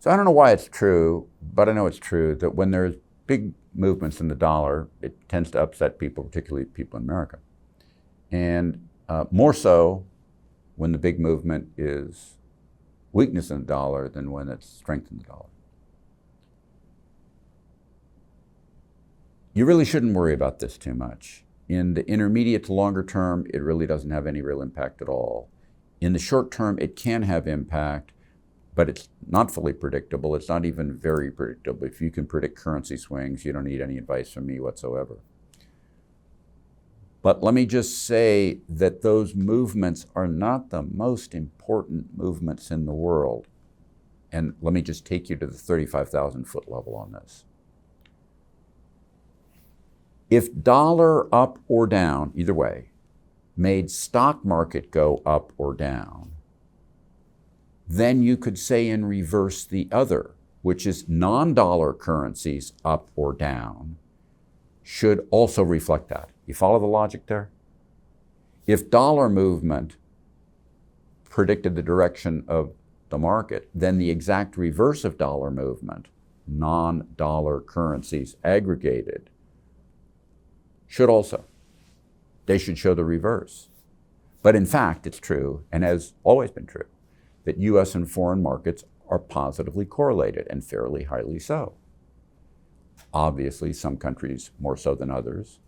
So I don't know why it's true, but I know it's true that when there's big movements in the dollar, it tends to upset people, particularly people in America. And more so when the big movement is weakness in the dollar than when it's strength in the dollar. You really shouldn't worry about this too much. In the intermediate to longer term, it really doesn't have any real impact at all. In the short term, it can have impact, but it's not fully predictable. It's not even very predictable. If you can predict currency swings, you don't need any advice from me whatsoever. But let me just say that those movements are not the most important movements in the world. And let me just take you to the 35,000 foot level on this. If dollar up or down, either way, made stock market go up or down, then you could say in reverse the other, which is non-dollar currencies up or down, should also reflect that. You follow the logic there? If dollar movement predicted the direction of the market, then the exact reverse of dollar movement, non-dollar currencies aggregated, should also. They should show the reverse. But in fact, it's true, and has always been true, that US and foreign markets are positively correlated, and fairly highly so. Obviously, some countries more so than others,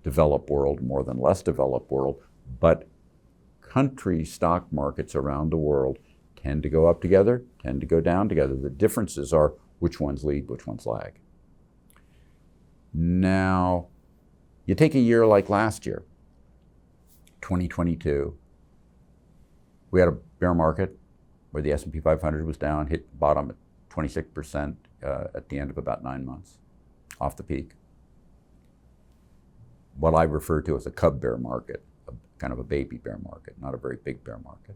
developed world more than less developed world, but country stock markets around the world tend to go up together, tend to go down together. The differences are which ones lead, which ones lag. Now, you take a year like last year, 2022, we had a bear market where the S&P 500 was down, hit bottom at 26% at the end of about 9 months, off the peak. What I refer to as a cub bear market, kind of a baby bear market, not a very big bear market.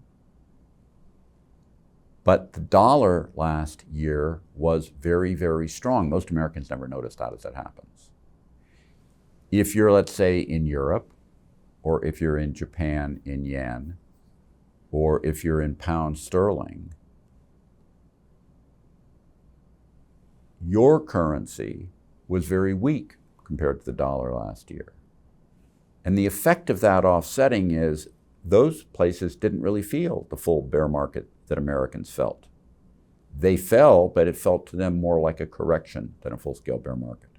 But the dollar last year was very, very strong. Most Americans never notice that as that happens. If you're, let's say, in Europe, or if you're in Japan in yen, or if you're in pound sterling, your currency was very weak compared to the dollar last year. And the effect of that offsetting is those places didn't really feel the full bear market that Americans felt. They fell, but it felt to them more like a correction than a full-scale bear market.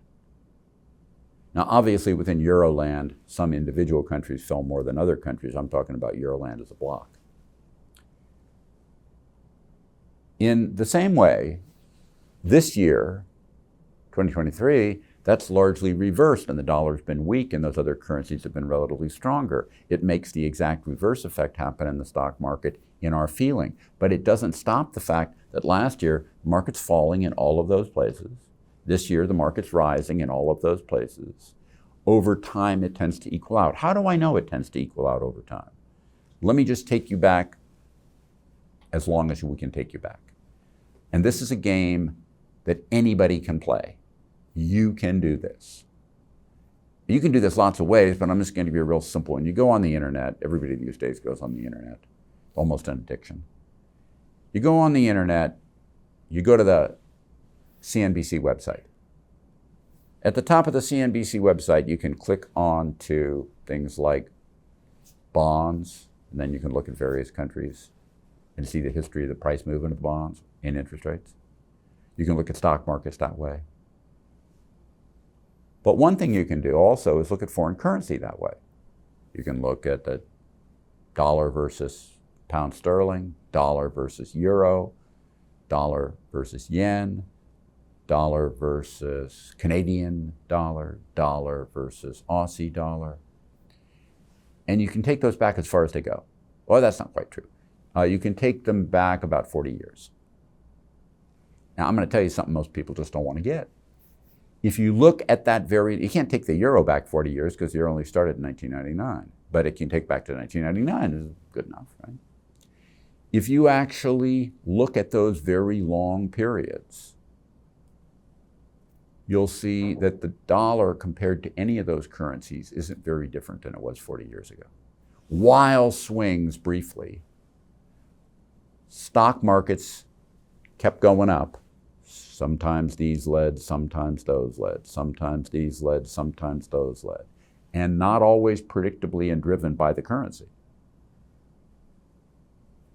Now, obviously, within Euroland, some individual countries fell more than other countries. I'm talking about Euroland as a block. In the same way, this year, 2023, that's largely reversed, and the dollar's been weak and those other currencies have been relatively stronger. It makes the exact reverse effect happen in the stock market in our feeling. But it doesn't stop the fact that last year, the market's falling in all of those places. This year, the market's rising in all of those places. Over time, it tends to equal out. How do I know it tends to equal out over time? Let me just take you back as long as we can take you back. And this is a game that anybody can play. You can do this. You can do this lots of ways, but I'm just going to give you a real simple one. You go on the internet. Everybody these days goes on the internet. Almost an addiction. You go on the internet, you go to the CNBC website. At the top of the CNBC website, you can click on to things like bonds, and then you can look at various countries and see the history of the price movement of bonds and interest rates. You can look at stock markets that way. But one thing you can do also is look at foreign currency that way. You can look at the dollar versus pound sterling, dollar versus euro, dollar versus yen, dollar versus Canadian dollar, dollar versus Aussie dollar. And you can take those back as far as they go. Well, that's not quite true. You can take them back about 40 years. Now, I'm going to tell you something most people just don't want to get. If you look at that you can't take the euro back 40 years because the euro only started in 1999, but it can take back to 1999 is good enough, right? If you actually look at those very long periods, you'll see that the dollar compared to any of those currencies isn't very different than it was 40 years ago. Wild swings briefly. Stock markets kept going up, Sometimes these led, sometimes those led, sometimes these led, sometimes those led, and not always predictably and driven by the currency.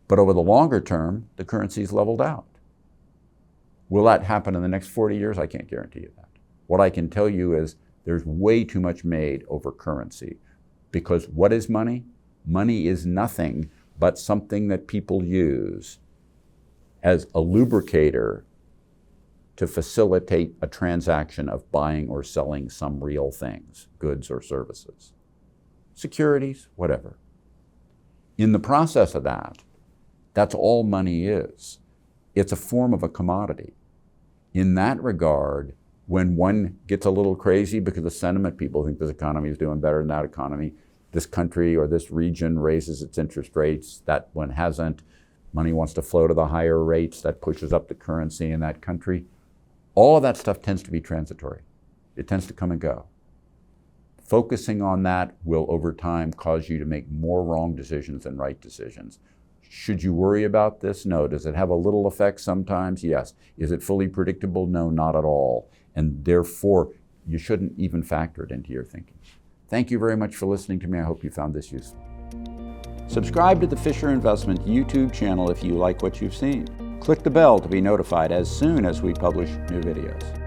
But over the longer term, the currency's leveled out. Will that happen in the next 40 years? I can't guarantee you that. What I can tell you is there's way too much made over currency, because what is money? Money is nothing but something that people use as a lubricator to facilitate a transaction of buying or selling some real things, goods or services, securities, whatever. In the process of that, that's all money is. It's a form of a commodity. In that regard, when one gets a little crazy because of sentiment, people think this economy is doing better than that economy, this country or this region raises its interest rates, that one hasn't, money wants to flow to the higher rates, that pushes up the currency in that country. All of that stuff tends to be transitory. It tends to come and go. Focusing on that will, over time, cause you to make more wrong decisions than right decisions. Should you worry about this? No. Does it have a little effect sometimes? Yes. Is it fully predictable? No, not at all. And therefore, you shouldn't even factor it into your thinking. Thank you very much for listening to me. I hope you found this useful. Subscribe to the Fisher Investment YouTube channel if you like what you've seen. Click the bell to be notified as soon as we publish new videos.